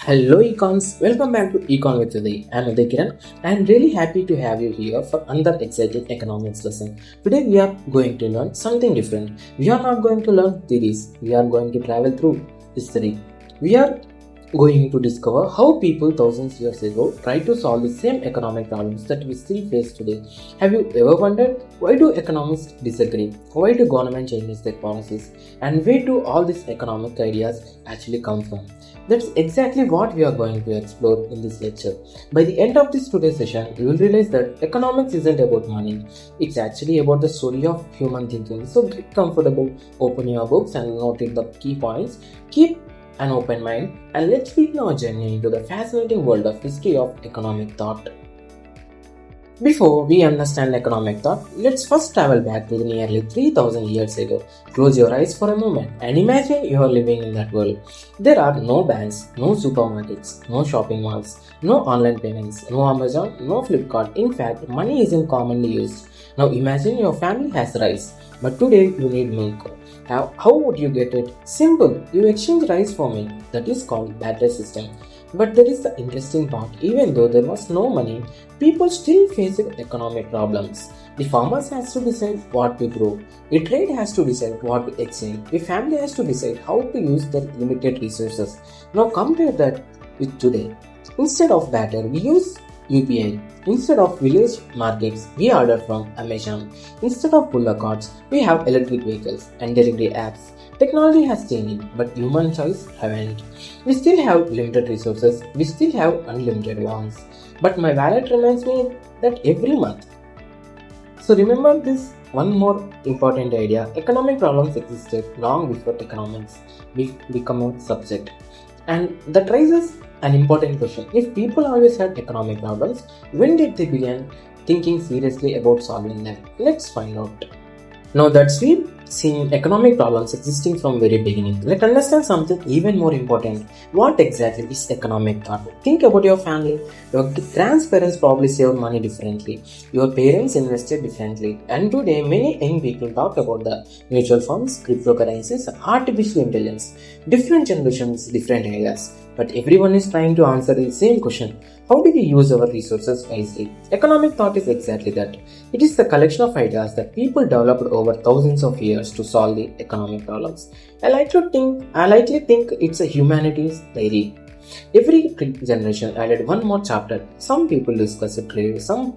Hello Econs, welcome back to Econ with Uday. I'm Uday Kiran. I'm really happy to have you here for another exciting economics lesson. Today we are going to learn something different. We are not going to learn theories. We are going to travel through history. We are going to discover how people thousands years ago tried to solve the same economic problems that we still face today. Have you ever wondered why do economists disagree? Why do government changes their policies? And where do all these economic ideas actually come from? That's exactly what we are going to explore in this lecture. By the end of this today's session, you will realize that economics isn't about money. It's actually about the story of human thinking. So get comfortable, open your books and note the key points. Keep an open mind and let's begin our journey into the fascinating world of history of economic thought. Before we understand economic thought, let's first travel back to nearly 3000 years ago. Close your eyes for a moment and imagine you are living in that world. There are no banks, no supermarkets, no shopping malls, no online payments, no Amazon, no Flipkart. In fact, money isn't commonly used. Now imagine your family has rice, but today you need milk. How would you get it? Simple, you exchange rice for milk. That is called barter system. But there is the interesting part, even though there was no money, people still faced economic problems. The farmers has to decide what to grow, the trade has to decide what to exchange, the family has to decide how to use their limited resources. Now compare that with today. Instead of barter, we use UPI. Instead of village markets, we order from Amazon. Instead of puller carts, we have electric vehicles and delivery apps. Technology has changed, but human choice haven't. We still have limited resources, we still have unlimited wants. But my wallet reminds me that every month. So remember this one more important idea. Economic problems existed long before economics became a subject. And that raises an important question. If people always had economic problems, when did they begin thinking seriously about solving them? Let's find out. Now that we've seen economic problems existing from very beginning, let's understand something even more important. What exactly is economic thought? Think about your family. Your grandparents probably saved money differently. Your parents invested differently. And today, many young people talk about the mutual funds, cryptocurrencies, artificial intelligence. Different generations, different ideas. But everyone is trying to answer the same question. How do we use our resources wisely? Economic thought is exactly that. It is the collection of ideas that people developed over thousands of years to solve the economic problems. I likely think it's a humanities diary. Every generation added one more chapter. Some people discussed trade, some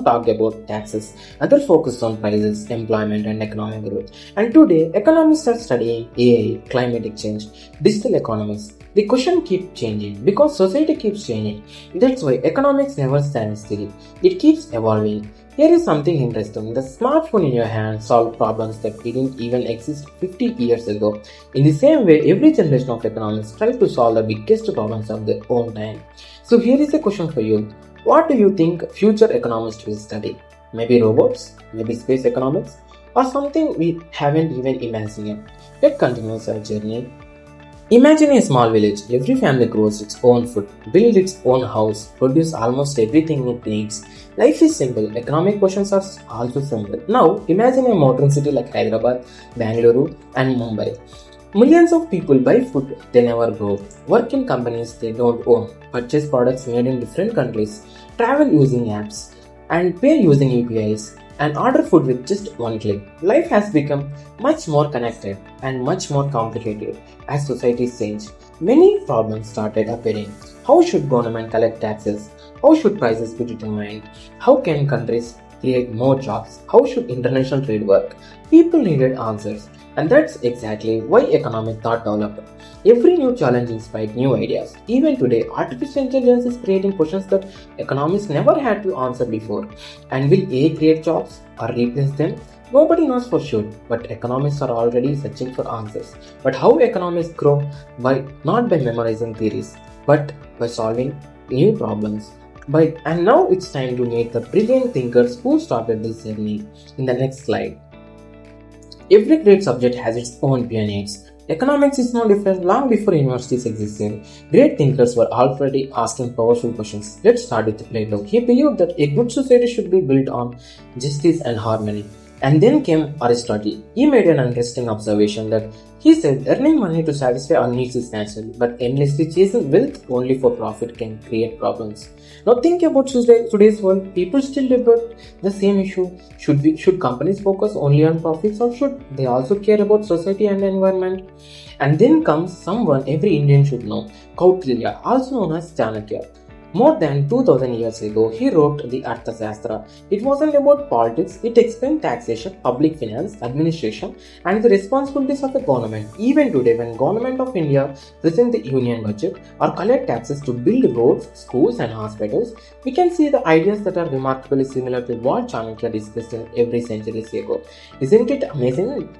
talked about taxes, others focused on prices, employment, and economic growth. And today, economists are studying AI, climate change, digital economics. The question keeps changing because society keeps changing. That's why economics never stands still. It keeps evolving. Here is something interesting. The smartphone in your hand solved problems that didn't even exist 50 years ago. In the same way, every generation of economists tries to solve the biggest problems of their own time. So here is a question for you. What do you think future economists will study? Maybe robots? Maybe space economics? Or something we haven't even imagined yet? Let's continue our journey. Imagine a small village. Every family grows its own food, builds its own house, produces almost everything it needs. Life is simple. Economic questions are also simple. Now, imagine a modern city like Hyderabad, Bangalore, and Mumbai. Millions of people buy food they never grow, work in companies they don't own, purchase products made in different countries, travel using apps, and pay using UPIs, and order food with just one click. Life has become much more connected and much more complicated as societies change. Many problems started appearing. How should government collect taxes? How should prices be determined? How can countries create more jobs? How should international trade work? People needed answers, and that's exactly why economic thought developed. Every new challenge inspired new ideas. Even today, artificial intelligence is creating questions that economists never had to answer before. And will AI create jobs or replace them? Nobody knows for sure, but economists are already searching for answers. But how economists grow? Not by memorizing theories, but by solving new problems. And now it's time to meet the brilliant thinkers who started this journey. In the next slide. Every great subject has its own pioneers. Economics is no different. Long before universities existed, great thinkers were already asking powerful questions. Let's start with Plato. He believed that a good society should be built on justice and harmony. And then came Aristotle. He made an interesting observation that he said earning money to satisfy our needs is natural, but endlessly chasing wealth only for profit can create problems. Now think about today's world. People still debate the same issue. Should companies focus only on profits, or should they also care about society and environment? And then comes someone every Indian should know, Kautilya, also known as Chanakya. More than 2000 years ago, he wrote the Arthashastra. It wasn't about politics, it explained taxation, public finance, administration, and the responsibilities of the government. Even today, when Government of India present the union budget or collect taxes to build roads, schools, and hospitals, we can see the ideas that are remarkably similar to what Chanakya discussed in every centuries ago. Isn't it amazing?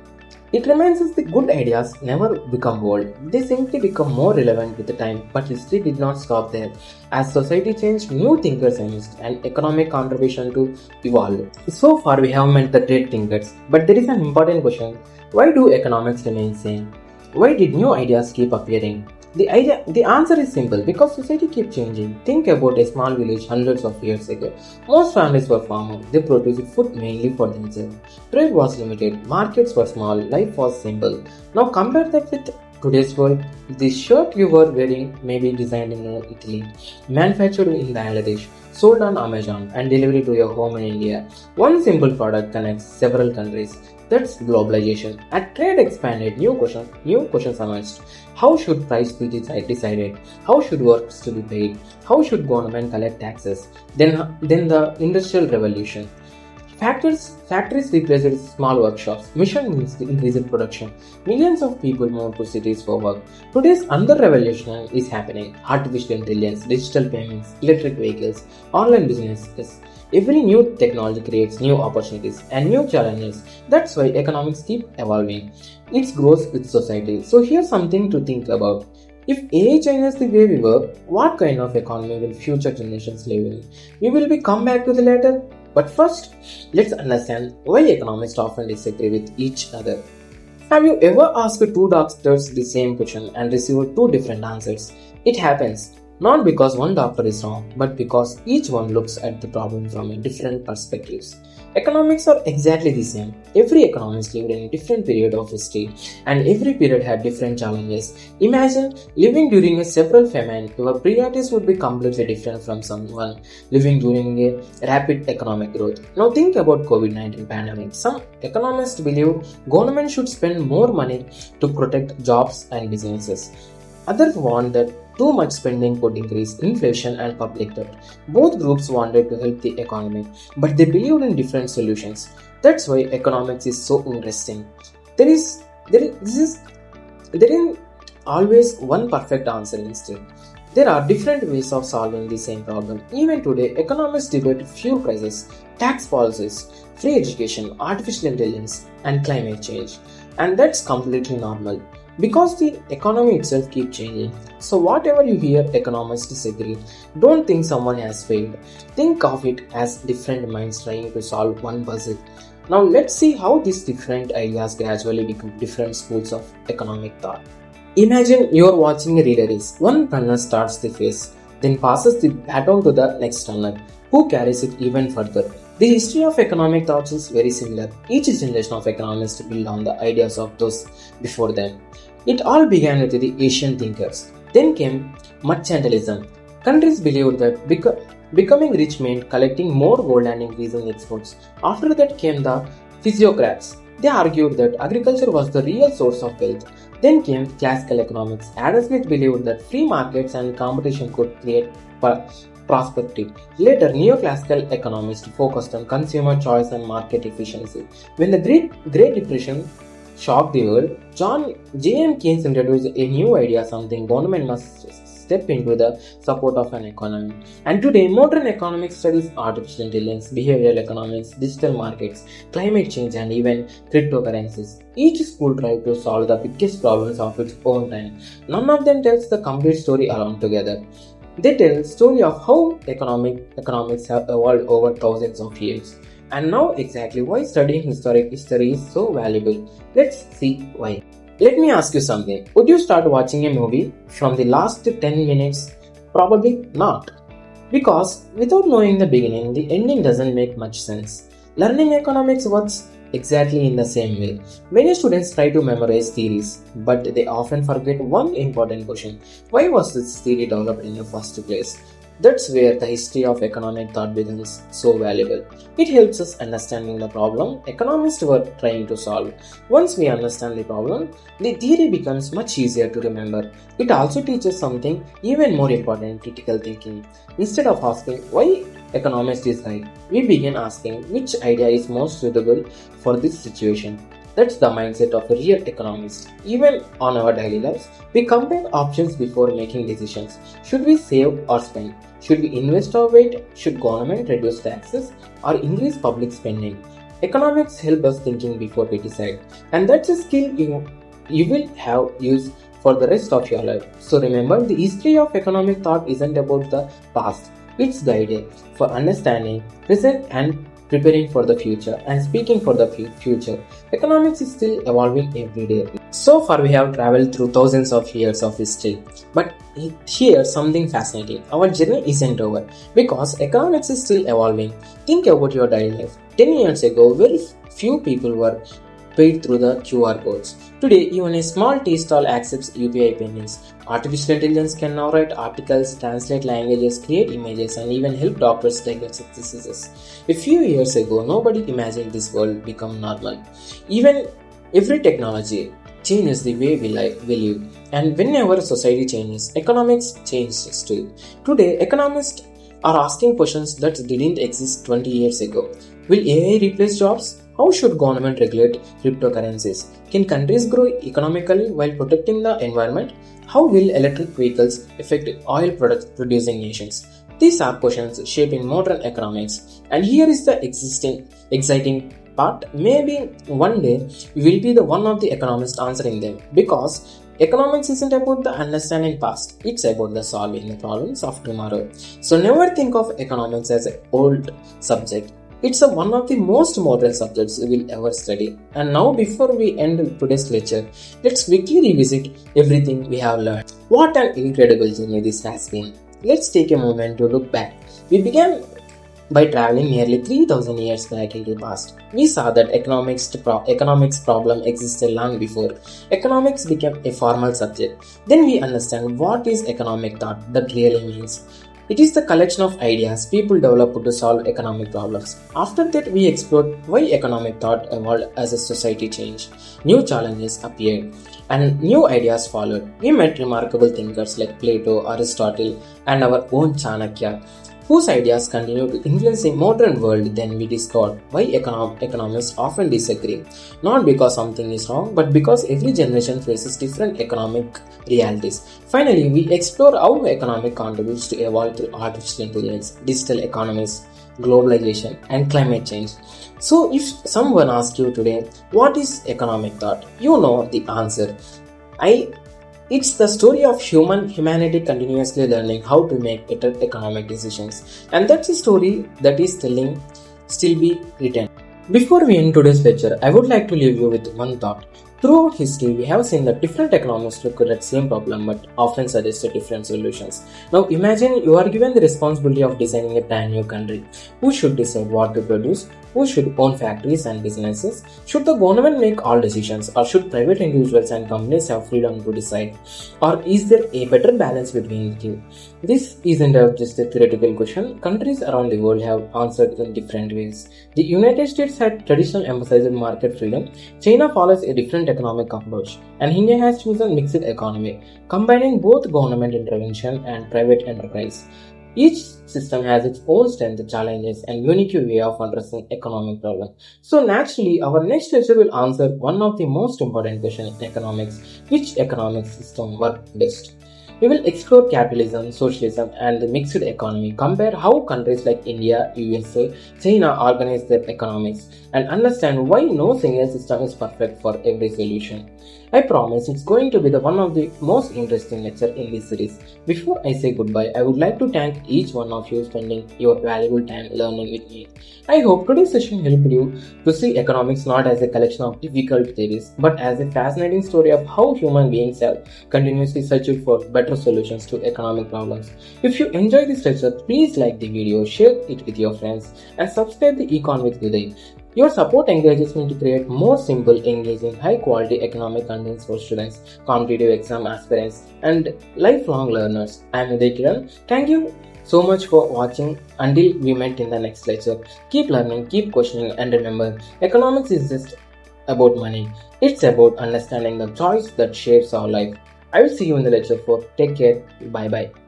It reminds us that good ideas never become old. They simply become more relevant with the time, but history did not stop there. As society changed, new thinkers emerged and economic contribution to evolve. So far we have met the great thinkers, but there is an important question. Why do economics remain same? Why did new ideas keep appearing? The answer is simple, because society keeps changing. Think about a small village hundreds of years ago. Most families were farmers. They produced food mainly for themselves. Trade was limited. Markets were small. Life was simple. Now compare that with today's world. The shirt you were wearing may be designed in Italy, manufactured in Bangladesh, sold on Amazon, and delivered to your home in India. One simple product connects several countries. That's globalization. As trade expanded, new questions emerged. How should price be decided? How should workers to be paid? How should government collect taxes? Then the Industrial Revolution. Factories replaced small workshops. Mission means increased production. Millions of people move to cities for work. Today's another revolution is happening. Artificial intelligence, digital payments, electric vehicles, online businesses. Every new technology creates new opportunities and new challenges. That's why economics keep evolving. It grows with society. So here's something to think about. If AI changes the way we work, what kind of economy will future generations live in? We will come back to the latter. But first, let's understand why economists often disagree with each other. Have you ever asked two doctors the same question and received two different answers? It happens. Not because one doctor is wrong, but because each one looks at the problem from a different perspectives. Economics are exactly the same. Every economist lived in a different period of history, and every period had different challenges. Imagine living during a severe famine. Your priorities would be completely different from someone living during a rapid economic growth. Now think about COVID-19 pandemic. Some economists believe government should spend more money to protect jobs and businesses. Others want that too much spending could increase inflation and public debt. Both groups wanted to help the economy, but they believed in different solutions. That's why economics is so interesting. There is always one perfect answer instead. There are different ways of solving the same problem. Even today, economists debate fuel prices, tax policies, free education, artificial intelligence, and climate change. And that's completely normal, because the economy itself keeps changing. So whatever you hear economists disagree, don't think someone has failed. Think of it as different minds trying to solve one puzzle. Now let's see how these different ideas gradually become different schools of economic thought. Imagine you are watching a relay race. One runner starts the race, then passes the baton to the next runner, who carries it even further. The history of economic thoughts is very similar. Each generation of economists built on the ideas of those before them. It all began with the Asian thinkers. Then came mercantilism. Countries believed that becoming rich meant collecting more gold and increasing exports. After that came the physiocrats. They argued that agriculture was the real source of wealth. Then came classical economics. Adam Smith believed that free markets and competition could create prosperity. Later, neoclassical economists focused on consumer choice and market efficiency. When the Great Depression shocked the world, J.M. Keynes introduced a new idea: something government must step into the support of an economy. And today, modern economics studies artificial intelligence, behavioral economics, digital markets, climate change, and even cryptocurrencies. Each school tried to solve the biggest problems of its own time. None of them tells the complete story along together. They tell the story of how economics have evolved over thousands of years. And now exactly why studying historic history is so valuable. Let's see why. Let me ask you something. Would you start watching a movie from the last 10 minutes? Probably not. Because without knowing the beginning, the ending doesn't make much sense. Learning economics works exactly in the same way. Many students try to memorize theories, but they often forget one important question. Why was this theory developed in the first place? That's where the history of economic thought becomes so valuable. It helps us understanding the problem economists were trying to solve. Once we understand the problem, the theory becomes much easier to remember. It also teaches something even more important, critical thinking. Instead of asking why economist is right, we begin asking which idea is most suitable for this situation. That's the mindset of a real economist. Even on our daily lives, we compare options before making decisions. Should we save or spend? Should we invest or wait? Should government reduce taxes or increase public spending? Economics help us thinking before we decide, and that's a skill you will have use for the rest of your life. So remember, the history of economic thought isn't about the past. It's guided for understanding present and preparing for the future and speaking for the future. Economics is still evolving every day. So far, we have traveled through thousands of years of history. But here's something fascinating. Our journey isn't over because economics is still evolving. Think about your daily life. 10 years ago, very few people were paid through the QR codes. Today, even a small tea stall accepts UPI payments. Artificial intelligence can now write articles, translate languages, create images, and even help doctors diagnose diseases. A few years ago, nobody imagined this world become normal. Even every technology changes the way we live, and whenever society changes, economics changes too. Today, economists are asking questions that didn't exist 20 years ago. Will AI replace jobs? How should government regulate cryptocurrencies? Can countries grow economically while protecting the environment? How will electric vehicles affect oil producing nations? These are questions shaping modern economics, and here is the exciting part. Maybe one day we will be the one of the economists answering them, because economics isn't about the understanding past, it's about the solving the problems of tomorrow. So never think of economics as an old subject. It's one of the most modern subjects we will ever study. And now, before we end today's lecture, let's quickly revisit everything we have learned. What an incredible journey this has been. Let's take a moment to look back. We began by traveling nearly 3000 years back into the past. We saw that economics problem existed long before economics became a formal subject. Then we understand what is economic thought that really means. It is the collection of ideas people develop to solve economic problems. After that, we explored why economic thought evolved as a society changed. New challenges appeared and new ideas followed. We met remarkable thinkers like Plato, Aristotle, and our own Chanakya, whose ideas continue to influence the modern world. Then we discovered why economists often disagree, not because something is wrong, but because every generation faces different economic realities. Finally, we explore how economic contributes to evolve through artificial intelligence, digital economies, globalization, and climate change. So if someone asks you today, what is economic thought? You know the answer. It's the story of humanity continuously learning how to make better economic decisions, and that's a story that is still be written. Before we end today's lecture, I would like to leave you with one thought. Throughout history, we have seen that different economists look at the same problem but often suggested different solutions. Now imagine you are given the responsibility of designing a brand new country. Who should decide what to produce? Who should own factories and businesses? Should the government make all decisions, or should private individuals and companies have freedom to decide? Or is there a better balance between the two? This isn't just a theoretical question. Countries around the world have answered in different ways. The United States had traditionally emphasized market freedom. China follows a different economic approach, and India has chosen mixed economy, combining both government intervention and private enterprise. Each system has its own strengths, challenges, and unique way of addressing economic problems. So naturally, our next lecture will answer one of the most important questions in economics: which economic system works best? We will explore capitalism, socialism, and the mixed economy, compare how countries like India, USA, China organize their economics, and understand why no single system is perfect for every solution. I promise it's going to be one of the most interesting lectures in this series. Before I say goodbye, I would like to thank each one of you spending your valuable time learning with me. I hope today's session helped you to see economics not as a collection of difficult theories, but as a fascinating story of how human beings have continuously searched for better solutions to economic problems. If you enjoyed this lecture, please like the video, share it with your friends, and subscribe the Econ with Uday. Your support encourages me to create more simple, engaging, high quality economic contents for students, competitive exam aspirants, and lifelong learners. I am Uday Kiran. Thank you so much for watching. Until we meet in the next lecture, keep learning, keep questioning, and remember, economics is just about money. It's about understanding the choice that shapes our life. I will see you in the lecture 4. Take care. Bye bye.